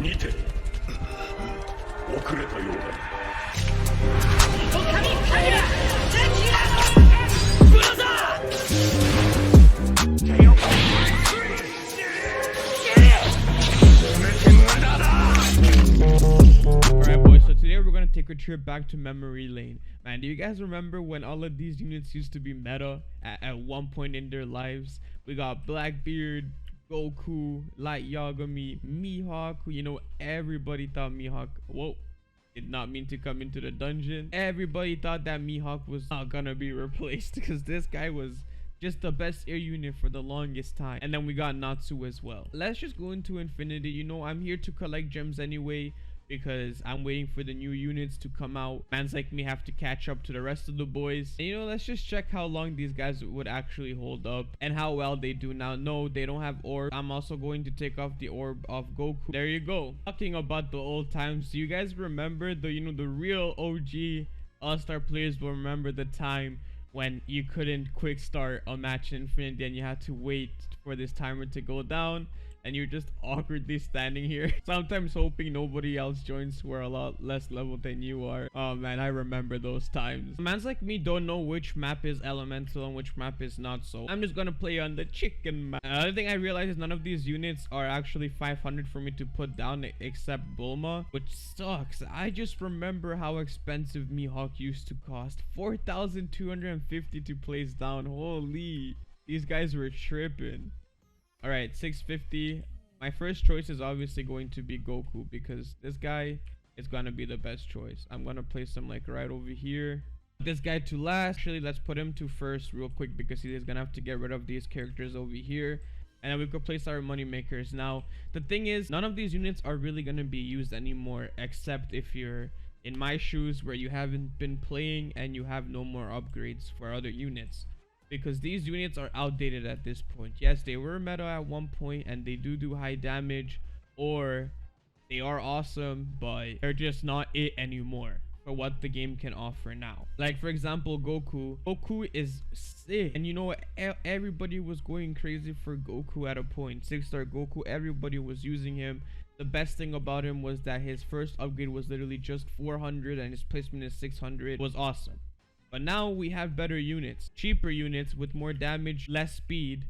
にて遅れたようだ。狼カゲラジェキラブラザAlright boys, so today we're gonna take a trip back to memory lane. Man, do you guys remember when all of these units used to be meta at one point in their lives? We got Blackbeard, Goku, Light Yagami, Mihawk, who, you know, everybody thought Mihawk, whoa, did not mean to come into the dungeon. Everybody thought that Mihawk was not gonna be replaced because this guy was just the best air unit for the longest time. And then we got Natsu as well. Let's just go into Infinity. You know, I'm here to collect gems anyway because I'm waiting for the new units to come out. Mans like me have to catch up to the rest of the boys. And, you know, let's just check how long these guys would actually hold up and how well they do. Now, no, they don't have orb. I'm also going to take off the orb of Goku. There you go. Talking about the old times, do you guys remember the, you know, the real OG all-star players will remember the time when you couldn't quick start a match in Infinity and you had to wait for this timer to go down and you're just awkwardly standing here, sometimes hoping nobody else joins who are a lot less level than you are. Oh man, I remember those times. Mans like me don't know which map is elemental and which map is not, so I'm just gonna play on the chicken map. Another thing I realized is none of these units are actually 500 for me to put down except Bulma, which sucks. I just remember how expensive Mihawk used to cost. 4,250 to place down. Holy, these guys were tripping. All right, 650. My first choice is obviously going to be Goku because this guy is gonna be the best choice. I'm gonna place him like right over here. This guy to last. Actually, let's put him to first real quick because he is gonna have to get rid of these characters over here, and then we could place our money makers. Now the thing is, none of these units are really gonna be used anymore except if you're in my shoes where you haven't been playing and you have no more upgrades for other units, because these units are outdated at this point. Yes, they were meta at one point and they do high damage, or they are awesome, but they're just not it anymore for what the game can offer now. Like for example, Goku is sick, and you know, everybody was going crazy for Goku at a point. 6-star Goku, everybody was using him. The best thing about him was that his first upgrade was literally just 400 and his placement is 600. It was awesome. But now we have better units, cheaper units with more damage, less speed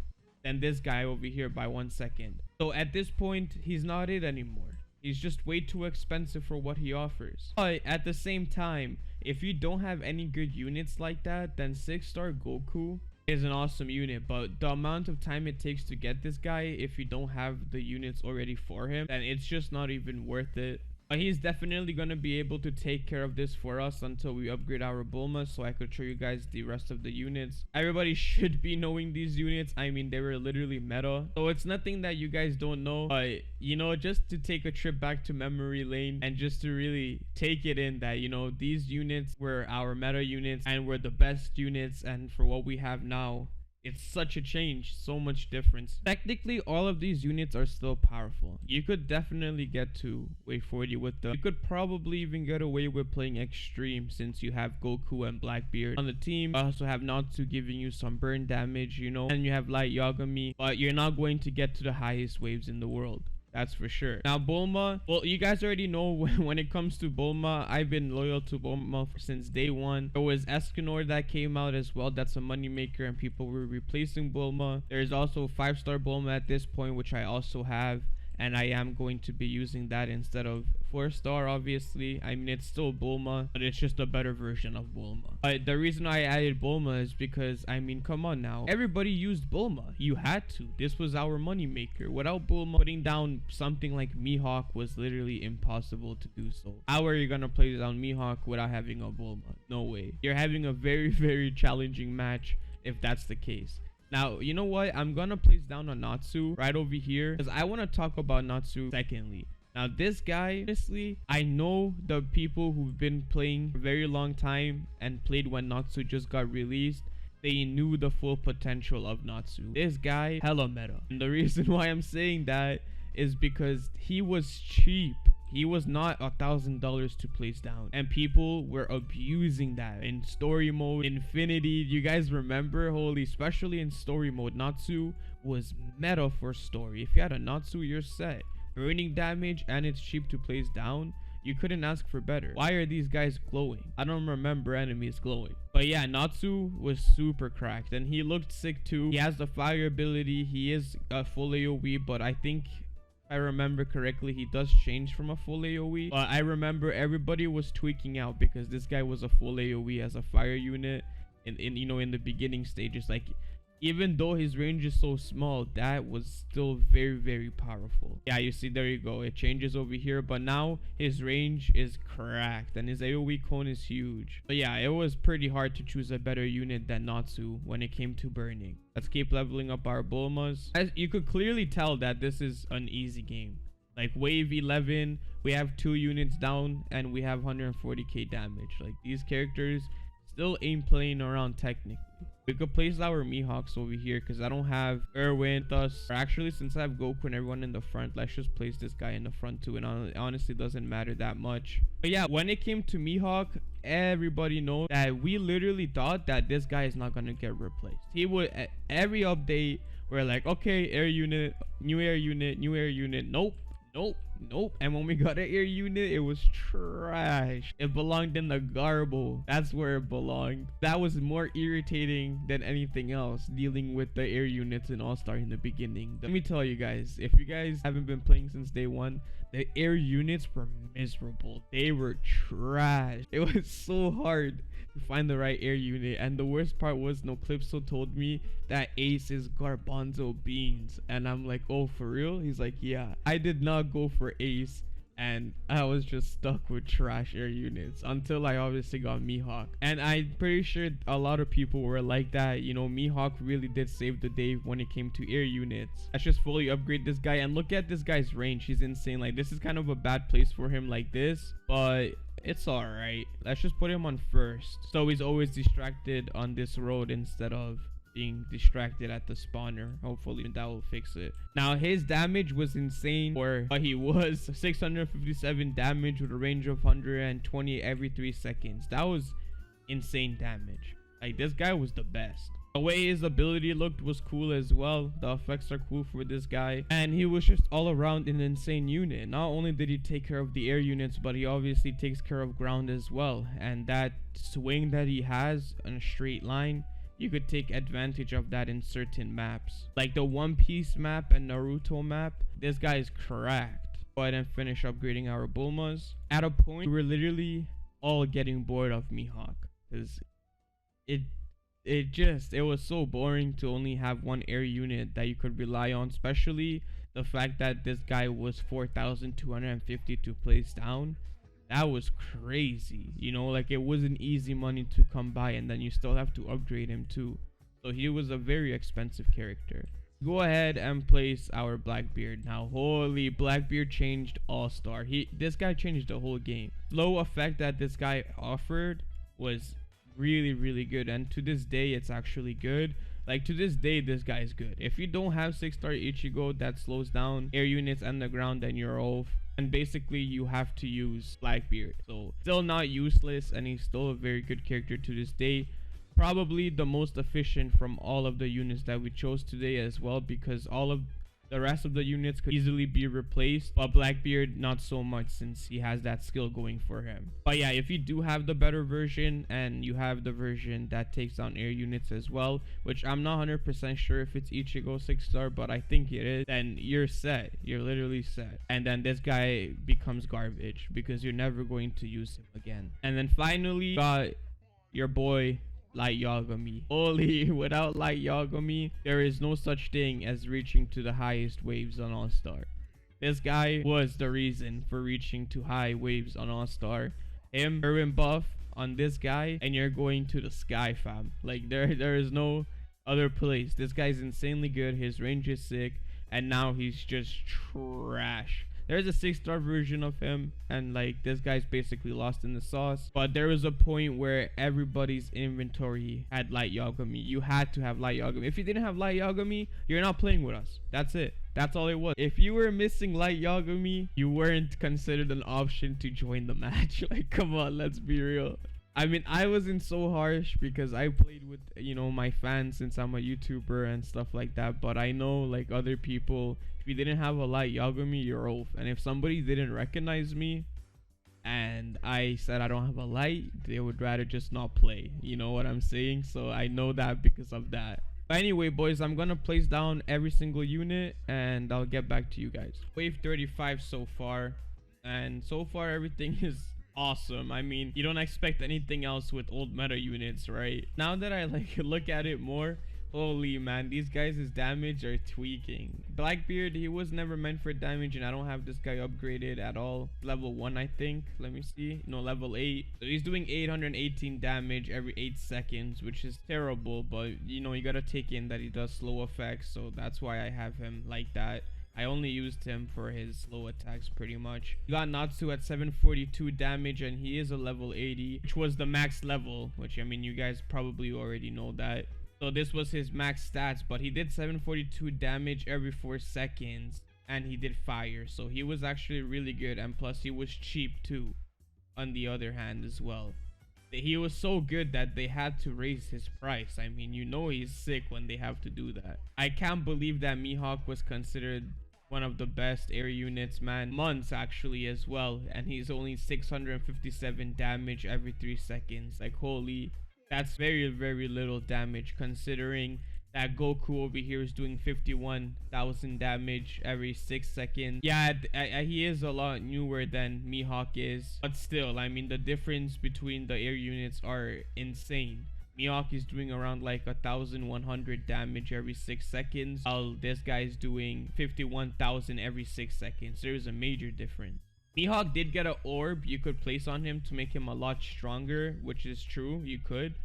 than this guy over here by 1 second. So at this point, he's not it anymore. He's just way too expensive for what he offers. But at the same time, if you don't have any good units like that, then 6-star Goku is an awesome unit. But the amount of time it takes to get this guy, if you don't have the units already for him, then it's just not even worth it. But he's definitely going to be able to take care of this for us until we upgrade our Bulma, so I could show you guys the rest of the units. Everybody should be knowing these units. I mean, they were literally meta, so it's nothing that you guys don't know. But, you know, just to take a trip back to memory lane and just to really take it in that, you know, these units were our meta units and were the best units, and for what we have now, it's such a change, so much difference. Technically, all of these units are still powerful. You could definitely get to wave 40 with them. You could probably even get away with playing extreme since you have Goku and Blackbeard on the team. You also have Natsu giving you some burn damage, you know, and you have Light Yagami, but you're not going to get to the highest waves in the world. That's for sure. Now Bulma, well, you guys already know when it comes to Bulma, I've been loyal to Bulma since day one. There was Escanor that came out as well. That's a moneymaker and people were replacing Bulma. There's also 5-star Bulma at this point, which I also have, and I am going to be using that instead of 4-star, obviously. I mean, it's still Bulma, but it's just a better version of Bulma. But the reason I added Bulma is because, I mean, come on now. Everybody used Bulma. You had to. This was our moneymaker. Without Bulma, putting down something like Mihawk was literally impossible to do so. How are you gonna play down Mihawk without having a Bulma? No way. You're having a very, very challenging match if that's the case. Now, you know what? I'm gonna place down a Natsu right over here because I want to talk about Natsu secondly. Now, this guy, honestly, I know the people who've been playing for a very long time and played when Natsu just got released. They knew the full potential of Natsu. This guy, hella meta. And the reason why I'm saying that is because he was cheap. He was not $1,000 to place down, and people were abusing that in story mode. Infinity, you guys remember? Holy, especially in story mode, Natsu was meta for story. If you had a Natsu, you're set. burning damage, and it's cheap to place down. You couldn't ask for better. Why are these guys glowing? I don't remember enemies glowing. But yeah, Natsu was super cracked, and he looked sick too. He has the fire ability. He is a full AoE, but I think if I remember correctly, he does change from a full AoE. But I remember everybody was tweaking out because this guy was a full AoE as a fire unit in you know, in the beginning stages. Like, even though his range is so small, that was still very, very powerful. Yeah, you see, there you go. It changes over here, but now his range is cracked and his AoE cone is huge. But yeah, it was pretty hard to choose a better unit than Natsu when it came to burning. Let's keep leveling up our Bulmas. As you could clearly tell that this is an easy game. Like wave 11, we have 2 units down and we have 140k damage. Like, these characters still ain't playing around technically. We could place our Mihawks over here because I don't have Erwin. Thus, or actually, since I have Goku and everyone in the front, let's just place this guy in the front too. And it honestly doesn't matter that much. But yeah, when it came to Mihawk, everybody knows that we literally thought that this guy is not going to get replaced. He would, at every update, we're like, okay, air unit, new air unit, new air unit. Nope, nope, nope. And when we got an air unit, it was trash. It belonged in the garble. That's where it belonged. That was more irritating than anything else, dealing with the air units in All-Star in the beginning. Let me tell you guys, if you guys haven't been playing since day one, the air units were miserable. They were trash. It was so hard to find the right air unit, and the worst part was Noclipso told me that Ace is garbanzo beans, and I'm like, oh, for real? He's like, yeah. I did not go for Ace, and I was just stuck with trash air units until I obviously got Mihawk. And I'm pretty sure a lot of people were like that. You know, Mihawk really did save the day when it came to air units. Let's just fully upgrade this guy, and look at this guy's range. He's insane. Like, this is kind of a bad place for him like this, but it's all right. Let's just put him on first, so he's always distracted on this road instead of being distracted at the spawner. Hopefully that will fix it. Now, his damage was insane for what he was. 657 damage with a range of 120 every 3 seconds. That was insane damage. Like, this guy was the best. The way his ability looked was cool as well. The effects are cool for this guy, and he was just all around an insane unit. Not only did he take care of the air units, but he obviously takes care of ground as well. And that swing that he has on a straight line, you could take advantage of that in certain maps, like the One Piece map and Naruto map. This guy is cracked. Go ahead and finish upgrading our Bulmas. At a point, we were literally all getting bored of Mihawk because it was so boring to only have one air unit that you could rely on, especially the fact that this guy was 4,250 to place down. That was crazy. You know, like, it wasn't easy money to come by, and then you still have to upgrade him too. So he was a very expensive character. Go ahead and place our Blackbeard. Now, holy, Blackbeard changed All-Star. This guy changed the whole game. Flow effect that this guy offered was really, really good, and to this day it's actually good. Like, to this day, this guy is good. If you don't have 6-star Ichigo that slows down air units and the ground, then you're off. And basically, you have to use Blackbeard. So, still not useless, and he's still a very good character to this day. Probably the most efficient from all of the units that we chose today as well, because all of the rest of the units could easily be replaced, but Blackbeard not so much, since he has that skill going for him. But yeah, if you do have the better version, and you have the version that takes down air units as well, which I'm not 100% sure if it's Ichigo 6-star, but I think it is, then you're set. You're literally set. And then this guy becomes garbage because you're never going to use him again. And then finally, got your boy Light Yagami. Only without Light Yagami, there is no such thing as reaching to the highest waves on All-Star. This guy was the reason for reaching to high waves on All-Star. Him, Erwin buff on this guy, and you're going to the sky, fam. Like, there is no other place. This guy's insanely good. His range is sick, and now he's just trash. There's a 6-star version of him, and like, this guy's basically lost in the sauce. But there was a point where everybody's inventory had Light Yagami. You had to have Light Yagami. If you didn't have Light Yagami, you're not playing with us. That's it. That's all it was. If you were missing Light Yagami, you weren't considered an option to join the match. Like, come on, let's be real. I mean, I wasn't so harsh because I played with, you know, my fans since I'm a YouTuber and stuff like that. But I know, like, other people, if you didn't have a light Yagami, you're off. And if somebody didn't recognize me and I said I don't have a light, they would rather just not play. You know what I'm saying? So I know that because of that. But anyway, boys, I'm gonna place down every single unit and I'll get back to you guys. Wave 35 so far, and so far everything is awesome. I mean, you don't expect anything else with old meta units, right? Now that I like look at it more, holy man, these guys' damage are tweaking. Blackbeard, he was never meant for damage, and I don't have this guy upgraded at all. Level 1, I think. Let me see. No, level 8. So he's doing 818 damage every 8 seconds, which is terrible, but you know, you gotta take in that he does slow effects, so that's why I have him like that. I only used him for his slow attacks pretty much. You got Natsu at 742 damage, and he is a level 80, which was the max level, which I mean, you guys probably already know that. So this was his max stats, but he did 742 damage every 4 seconds, and he did fire. So he was actually really good, and plus he was cheap too, on the other hand as well. He was so good that they had to raise his price. I mean, you know he's sick when they have to do that. I can't believe that Mihawk was considered one of the best air units, man. Months actually as well, and he's only 657 damage every 3 seconds. Like, holy, that's very, very little damage considering that Goku over here is doing 51,000 damage every 6 seconds. Yeah, he is a lot newer than Mihawk is, but still, I mean, the difference between the air units are insane. Mihawk is doing around like 1,100 damage every 6 seconds, while this guy is doing 51,000 every 6 seconds. There's a major difference. Mihawk did get an orb you could place on him to make him a lot stronger, which is true, you could.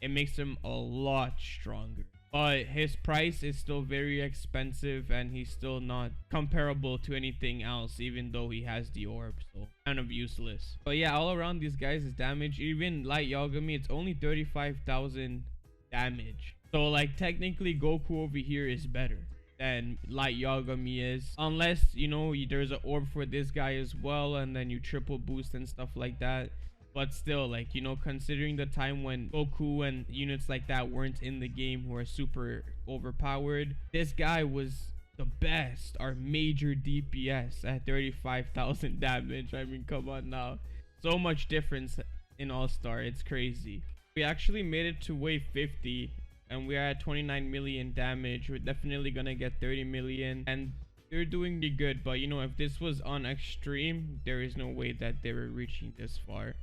It makes him a lot stronger. But his price is still very expensive, and he's still not comparable to anything else, even though he has the orb, so kind of useless. But yeah, all around these guys' damage, even light Yagami, it's only 35,000 damage. So like technically Goku over here is better than light Yagami is, unless, you know, there's an orb for this guy as well, and then you triple boost and stuff like that. But still, like, you know, considering the time when Goku and units like that weren't in the game, who are super overpowered, this guy was the best. Our major DPS at 35,000 damage. I mean, come on now. So much difference in All-Star. It's crazy. We actually made it to wave 50, and we are at 29 million damage. We're definitely gonna get 30 million, and they're doing pretty good. But, you know, if this was on extreme, there is no way that they were reaching this far.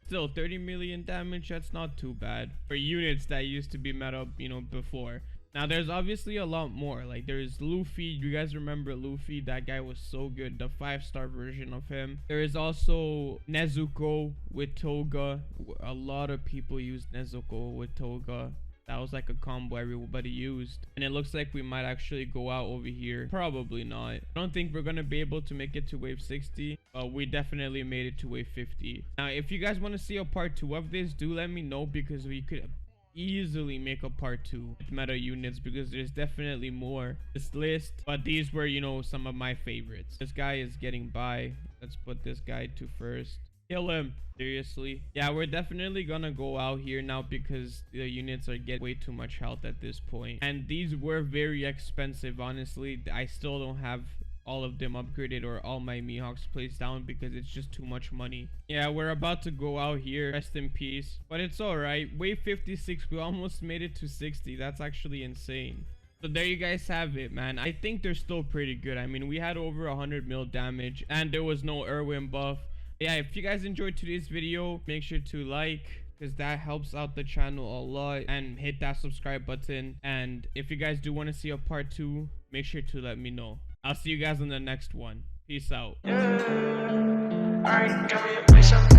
Still, 30 million damage, that's not too bad for units that used to be meta, you know, before. Now, there's obviously a lot more. Like, there's Luffy. You guys remember Luffy? That guy was so good. The 5-star version of him. There is also Nezuko with Toga. A lot of people use Nezuko with Toga. That was like a combo everybody used. And it looks like we might actually go out over here. Probably not. I don't think we're going to be able to make it to wave 60. But we definitely made it to wave 50. Now, if you guys want to see a part 2 of this, do let me know, because we could easily make a part 2 with meta units, because there's definitely more this list. But these were, you know, some of my favorites. This guy is getting by. Let's put this guy to first. Kill him. Seriously. Yeah, we're definitely gonna go out here now, because the units are getting way too much health at this point, and these were very expensive. Honestly, I still don't have all of them upgraded or all my Mihawks placed down, because it's just too much money. Yeah, we're about to go out here. Rest in peace. But it's all right. Wave 56, we almost made it to 60. That's actually insane. So there you guys have it, man. I think they're still pretty good. I mean, we had over 100 mil damage, and there was no Irwin buff. Yeah, if you guys enjoyed today's video, make sure to like, because that helps out the channel a lot, and hit that subscribe button. And if you guys do want to see a part 2, make sure to let me know. I'll see you guys on the next one. Peace out. Yeah. Alright, got me a place up.